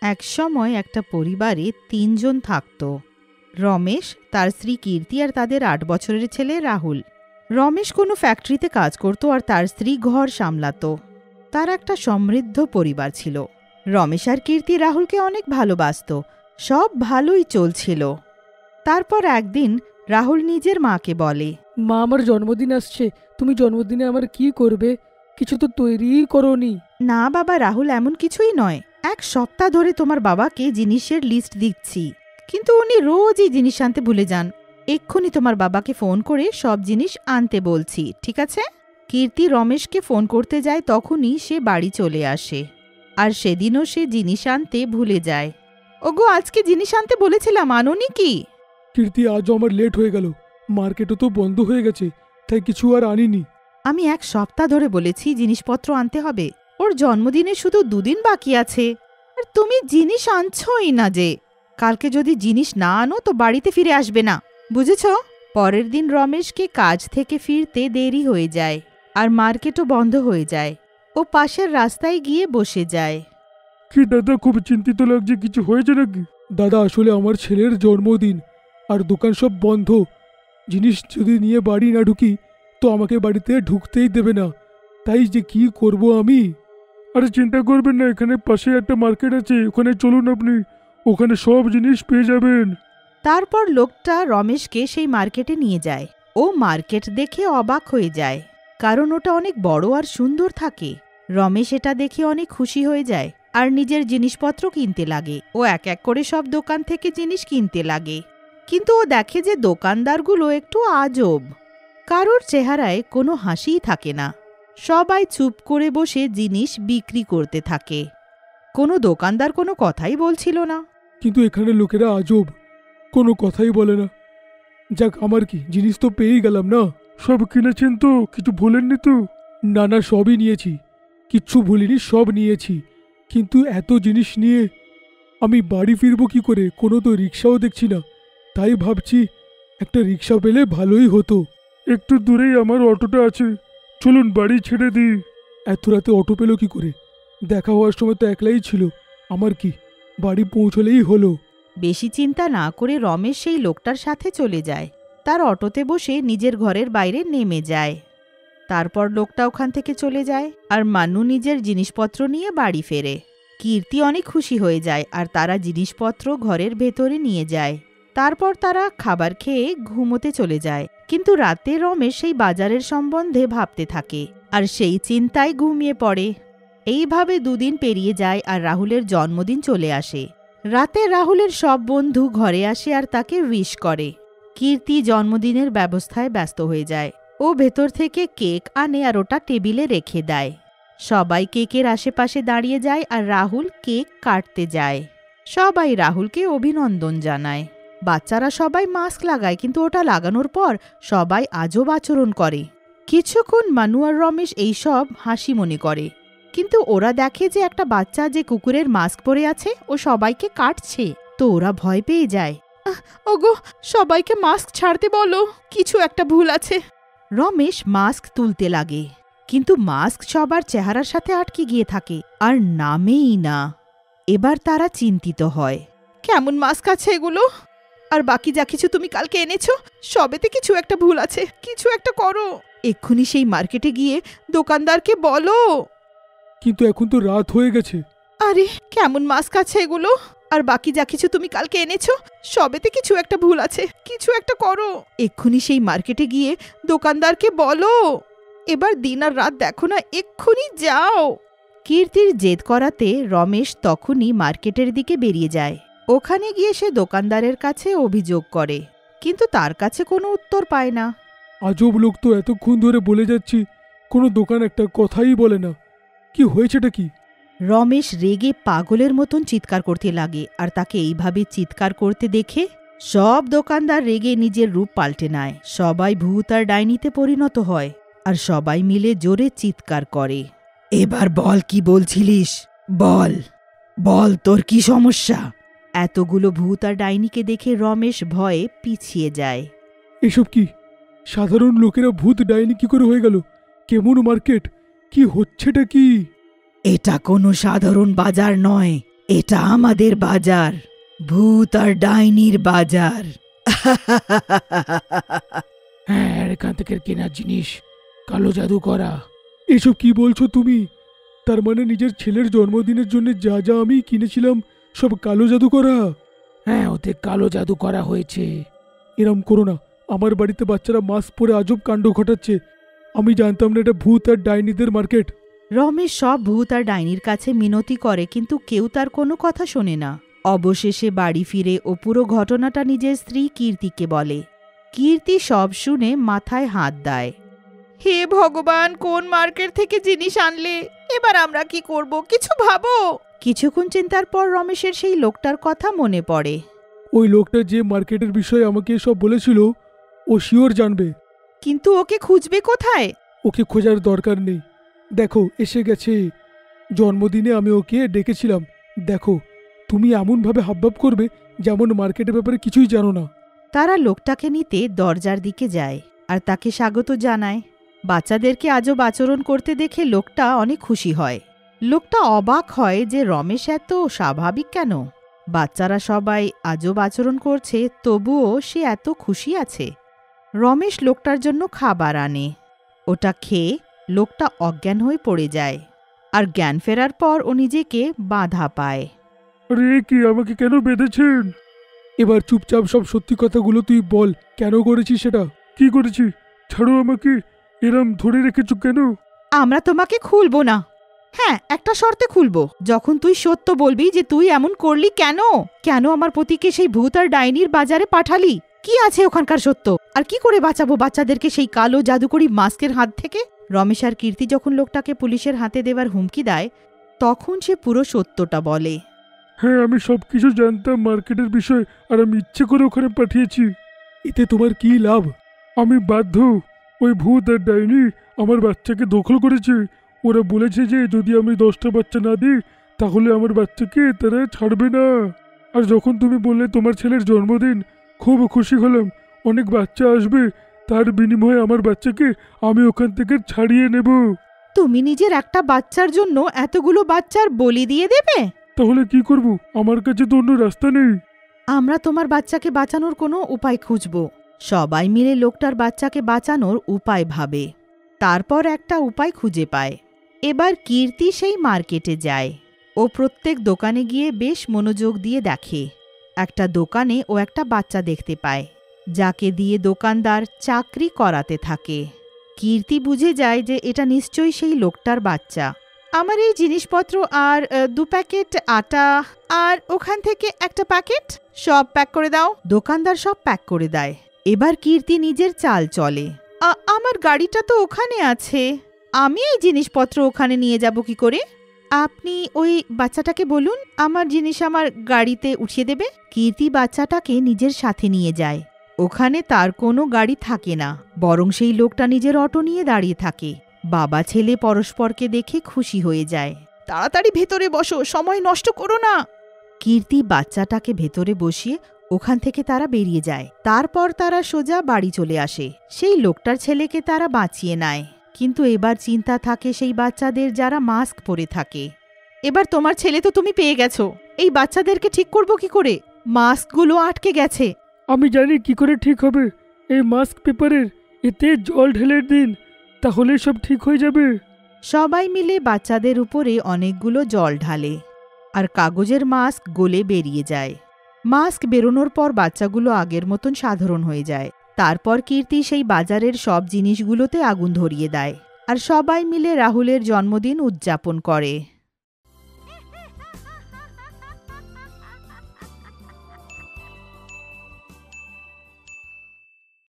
একসময় একটা পরিবারে ৩ জন থাকত। রমেশ, তার স্ত্রী কীর্তি আর তাদের ৮ বছরের ছেলে রাহুল। রমেশ কোনো ফ্যাক্টরিতে কাজ করত আর তার স্ত্রী ঘর সামলাত। তার একটা সমৃদ্ধ পরিবার ছিল। রমেশ আর কীর্তি রাহুলকে অনেক ভালোবাসত। সব ভালোই চলছিল। তারপর একদিন রাহুল নিজের মাকে বলে, মা, আমার জন্মদিন আসছে, তুমি জন্মদিনে আমার কি করবে? কিছু তো তৈরিই করোনি। না বাবা রাহুল, এমন কিছুই নয়। 1 সপ্তাহ ধরে তোমার বাবাকে জিনিসের লিস্ট দিচ্ছি, কিন্তু উনি রোজই জিনিস আনতে ভুলে যান। এক্ষুনি তোমার বাবাকে ফোন করে সব জিনিস আনতে বলছি, ঠিক আছে? কীর্তি রমেশকে ফোন করতে যায়, তখনই সে বাড়ি চলে আসে। আর সেদিনও সে জিনিস আনতে ভুলে যায়। ওগো, আজকে জিনিস আনতে বলেছিলাম, আনোনি কি? কীর্তি, আজও আমার লেট হয়ে গেল। মার্কেটও তো বন্ধ হয়ে গেছে, তাই কিছু আর আনিনি। আমি 1 সপ্তাহ ধরে বলেছি জিনিসপত্র আনতে হবে। ওর জন্মদিনে শুধু 2 দিন বাকি আছে, আর তুমি জিনিস আনছই না যে। কালকে যদি জিনিস না আনো তো বাড়িতে ফিরে আসবে না, বুঝেছ? পরের দিন রমেশকে কাজ থেকে ফিরতে দেরি হয়ে যায়, আর মার্কেটও বন্ধ হয়ে যায়। ও পাশের রাস্তায় গিয়ে বসে যায়। কি দাদা, খুব চিন্তিত লাগছে, কিছু হয়েছে নাকি? দাদা, আসলে আমার ছেলের জন্মদিন, আর দোকান সব বন্ধ। জিনিস যদি নিয়ে বাড়ি না ঢুকি তো আমাকে বাড়িতে ঢুকতেই দেবে না। তাই যে কি করব আমি। আরে চিন্তা করবেন না, এখানে পাশে একটা মার্কেট আছে, ওখানে চলুন আপনি, ওখানে সব জিনিস পেয়ে যাবেন। তারপর লোকটা রমেশকে সেই মার্কেটে নিয়ে যায়। ও মার্কেট দেখে অবাক হয়ে যায়, কারণ ওটা অনেক বড় আর সুন্দর থাকে। রমেশ এটা দেখে অনেক খুশি হয়ে যায় আর নিজের জিনিসপত্র কিনতে লাগে। ও এক এক করে সব দোকান থেকে জিনিস কিনতে লাগে, কিন্তু ও দেখে যে দোকানদারগুলো একটু আজব। কারোর চেহারায় কোনো হাসিই থাকে না। সবাই চুপ করে বসে জিনিস বিক্রি করতে থাকে। কোনো দোকানদার কোনো কথাই বলছিল না। কিন্তু এখানে লোকেরা আজব, কোনো কথাই বলে না। যাক, আমার কি, জিনিস তো পেয়েই গেলাম না। সব কিনেছেন তো? কিছু ভুলেননি তো? না না, সবই নিয়েছি, কিচ্ছু ভুলিনি, সব নিয়েছি। কিন্তু এত জিনিস নিয়ে আমি বাড়ি ফিরবো কি করে? কোনো তো রিক্সাও দেখছি না। তাই ভাবছি একটা রিক্সা পেলে ভালোই হতো। একটু দূরেই আমার অটোটা আছে, চলুন বাড়ি ছেড়ে দিই। এত রাতে অটো পেল কি করে? দেখা হওয়ার সময় তো একলাই ছিল। আমার কি, বাড়ি পৌঁছলেই হলো। বেশি চিন্তা না করে রমেশ সেই লোকটার সাথে চলে যায়। তার অটোতে বসে নিজের ঘরের বাইরে নেমে যায়। তারপর লোকটা ওখান থেকে চলে যায়, আর মানু নিজের জিনিসপত্র নিয়ে বাড়ি ফেরে। কীর্তি অনেক খুশি হয়ে যায়, আর তারা জিনিসপত্র ঘরের ভেতরে নিয়ে যায়। তারপর তারা খাবার খেয়ে ঘুমোতে চলে যায়। কিন্তু রাতে রমেশ সেই বাজারের সম্বন্ধে ভাবতে থাকে, আর সেই চিন্তায় ঘুমিয়ে পড়ে। এইভাবে 2 দিন পেরিয়ে যায়, আর রাহুলের জন্মদিন চলে আসে। রাতে রাহুলের সব বন্ধু ঘরে আসে আর তাকে উইশ করে। কীর্তি জন্মদিনের ব্যবস্থায় ব্যস্ত হয়ে যায়। ও ভেতর থেকে কেক আনে আর ওটা টেবিলে রেখে দেয়। সবাই কেকের আশেপাশে দাঁড়িয়ে যায় আর রাহুল কেক কাটতে যায়। সবাই রাহুলকে অভিনন্দন জানায়। বাচ্চারা সবাই মাস্ক লাগায়, কিন্তু ওটা লাগানোর পর সবাই আজব আচরণ করে। কিছুক্ষণ মানু আর রমেশ এইসব হাসি মনে করে, কিন্তু ওরা দেখে যে একটা বাচ্চা যে কুকুরের মাস্ক পরে আছে ও সবাইকে কাটছে। তো ওরা ভয় পেয়ে যায়। ওগো, সবাইকে মাস্ক ছাড়তে বলো, কিছু একটা ভুল আছে। রমেশ মাস্ক তুলতে লাগে, কিন্তু মাস্ক সবার চেহারার সাথে আটকে গিয়ে থাকে আর নামেই না। এবার তারা চিন্তিত হয়, কেমন মাস্ক আছে এগুলো? আর বাকি যা কিছু তুমি কালকে এনেছো, সবেতে কিছু একটা ভুল আছে, কিছু একটা করো। এক্ষুনি সেই মার্কেটে গিয়ে দোকানদারকে বলো। কিন্তু এখন তো রাত হয়ে গেছে। আরে, কেমন মাস্ক আছে এগুলো? আর বাকি যা কিছু তুমি কালকে এনেছো, সবেতে কিছু একটা ভুল আছে, কিছু একটা করো। এক্ষুনি সেই মার্কেটে গিয়ে দোকানদারকে বলো। এবার দিন আর রাত দেখো না, এক্ষুনি যাও। কীর্তির জেদ করাতে রমেশ তখনই মার্কেটের দিকে বেরিয়ে যায়। ওখানে গিয়ে সে দোকানদারের কাছে অভিযোগ করে, কিন্তু তার কাছে কোনো উত্তর পায় না। আজব লোক তো, এতক্ষণ ধরে বলে যাচ্ছি, কোনো দোকান একটা কথাই বলে না। কি হয়েছেটা কি? রমেশ রেগে পাগলের মতন চিৎকার করতে লাগে, আর তাকে এইভাবে চিৎকার করতে দেখে সব দোকানদার রেগে নিজের রূপ পাল্টে নেয়। সবাই ভূত আর ডাইনিতে পরিণত হয়, আর সবাই মিলে জোরে চিৎকার করে। এবার বল, কি বলছিলিস? বল বল, তোর কি সমস্যা? এতগুলো ভূত আর ডাইনিকে দেখে রমেশ ভয়ে পিছিয়ে যায়। এসব কি? সাধারণ লোকেরা ভূত ডাইনি কি করে হয়ে গেল? কেমন মার্কেট? কি হচ্ছেটা কি? এটা কোনো সাধারণ বাজার নয়, এটা আমাদের বাজার, ভূত আর ডাইনির বাজার। হ্যাঁ, আর এখান থেকে কেনার জিনিস কালো জাদু করা। এসব কি বলছো তুমি? তার মানে নিজের ছেলের জন্মদিনের জন্য যা যা আমি কিনেছিলাম সব কালো জাদু করা? হ্যাঁ, ওতে কালো জাদু করা হয়েছে। এরম করো না, আমার বাড়িতে বাচ্চারা মাস্ক পরে আজব কাণ্ড ঘটাচ্ছে। আমি জানতাম না এটা ভূত আর ডাইনিদের মার্কেট। রমেশ সব ভূত আর ডাইনির কাছে মিনতি করে, কিন্তু কেউ তার কোনো কথা শোনে না। অবশেষে বাড়ি ফিরে ও পুরো ঘটনাটা নিজের স্ত্রী কীর্তিকে বলে। কীর্তি সব শুনে মাথায় হাত দেয়। হে ভগবান, কোন মার্কেট থেকে জিনিস আনলে? এবার আমরা কি করব? কিছু ভাবো। কিছুক্ষণ চিন্তার পর রমেশের সেই লোকটার কথা মনে পড়ে। ওই লোকটা যে মার্কেটের বিষয়ে আমাকে সব বলেছিল, ও শিওর জানবে। কিন্তু ওকে খুঁজবে কোথায়? ওকে খোঁজার দরকার নেই। দেখো, এসে গেছে। জন্মদিনে আমি ওকে ডেকেছিলাম। দেখো, তুমি এমনভাবে হাবভাব করবে যেমন মার্কেটের ব্যাপারে কিছুই জানো না। তারা লোকটাকে নিতে দরজার দিকে যায় আর তাকে স্বাগত জানায়। বাচ্চাদেরকে আজব আচরণ করতে দেখে লোকটা অনেক খুশি হয়। লোকটা অবাক হয় যে রমেশ এত স্বাভাবিক কেন। বাচ্চারা সবাই আজব আচরণ করছে, তবুও সে এত খুশি আছে। রমেশ লোকটার জন্য খাবার আনে। ওটা খেয়ে লোকটা অজ্ঞান হয়ে পড়ে যায়, আর জ্ঞান ফেরার পর ও নিজেকে বাধা পায়। আরে কি, আমাকে কেন বেঁধেছেন? এবার চুপচাপ সব সত্যি কথাগুলো তুই বল। কেন করেছিস সেটা? কি করেছি? ছাড়ো আমাকে। এরম ধরে রেখেছো কেন? আমরা তোমাকে খুলবো না। হ্যাঁ, একটা শর্তে খুলবো, যখন তুই সত্য বলবি যে তুই এমন করলি কেন। কেন আমার পতিকে সেই ভূত আর ডাইনির বাজারে পাঠালি? কি আছে ওখানকার সত্য? আর কি করে বাঁচাবো বাচ্চাদেরকে সেই কালো জাদুকরি মাস্কের হাত থেকে? রমেশ আর কীর্তি যখন লোকটাকে পুলিশের হাতে দেওয়ার হুমকি দেয়, তখন সে পুরো সত্যটা বলে। হ্যাঁ, আমি সবকিছু জানতাম মার্কেটের বিষয়, আর আমি ইচ্ছে করে ওখানে পাঠিয়েছি। এতে তোমার কি লাভ? আমি বাধ্য। ওই ভূত আর ডাইনি আমার বাচ্চাকে দখল করেছে। ওরা বলেছে যে যদি আমি 10টা বাচ্চা না দিই তাহলে আমার বাচ্চাকে তারা ছাড়বে না। আর যখন তুমি বললে তোমার ছেলের জন্মদিন, খুব খুশি হলাম। অনেক বাচ্চা আসবে, তার বিনিময়ে আমার বাচ্চাকে আমি ওখান থেকে ছাড়িয়ে নেব। তুমি নিজের একটা বাচ্চার জন্য এতগুলো বাচ্চার বলি দিয়ে দেবে? তাহলে কি করব? আমার কাছে তো অন্য রাস্তা নেই। আমরা তোমার বাচ্চাকে বাঁচানোর কোনো উপায় খুঁজব। সবাই মিলে লোকটার বাচ্চাকে বাঁচানোর উপায় ভাবে। তারপর একটা উপায় খুঁজে পায়। এবার কীর্তি সেই মার্কেটে যায়। ও প্রত্যেক দোকানে গিয়ে বেশ মনোযোগ দিয়ে দেখে। একটা দোকানে ও একটা বাচ্চা দেখতে পায়, যাকে দিয়ে দোকানদার চাকরি করাতে থাকে। কীর্তি বুঝে যায় যে এটা নিশ্চয়ই সেই লোকটার বাচ্চা। আমার এই জিনিসপত্র আর 2 প্যাকেট আটা, আর ওখান থেকে একটা প্যাকেট, সব প্যাক করে দাও। দোকানদার সব প্যাক করে দেয়। এবার কীর্তি নিজের চাল চলে। আমার গাড়িটা তো ওখানে আছে, আমি এই জিনিসপত্র ওখানে নিয়ে যাব কি করে? আপনি ওই বাচ্চাটাকে বলুন আমার জিনিস আমার গাড়িতে উঠিয়ে দেবে। কীর্তি বাচ্চাটাকে নিজের সাথে নিয়ে যায়। ওখানে তার কোনো গাড়ি থাকে না, বরং সেই লোকটা নিজের অটো নিয়ে দাঁড়িয়ে থাকে। বাবা ছেলে পরস্পরকে দেখে খুশি হয়ে যায়। তাড়াতাড়ি ভেতরে বসো, সময় নষ্ট করো না। কীর্তি বাচ্চাটাকে ভেতরে বসিয়ে ওখান থেকে তারা বেরিয়ে যায়। তারপর তারা সোজা বাড়ি চলে আসে। সেই লোকটার ছেলেকে তারা বাঁচিয়ে নেয়, কিন্তু এবার চিন্তা থাকে সেই বাচ্চাদের যারা মাস্ক পরে থাকে। এবার তোমার ছেলে তো তুমি পেয়ে গেছো, এই বাচ্চাদেরকে ঠিক করবো কি করে? মাস্কগুলো আটকে গেছে। আমি জানি কি করে ঠিক হবে। এই মাস্ক পেপারের এতে জল ঢেলে দিন, তাহলে সব ঠিক হয়ে যাবে। সবাই মিলে বাচ্চাদের উপরে অনেকগুলো জল ঢালে, আর কাগজের মাস্ক গলে বেরিয়ে যায়। মাস্ক বেরোনোর পর বাচ্চাগুলো আগের মতন সাধারণ হয়ে যায়। তারপর কীর্তি সেই বাজারের সব জিনিসগুলোতে আগুন ধরিয়ে দেয়, আর সবাই মিলে রাহুলের জন্মদিন উদযাপন করে।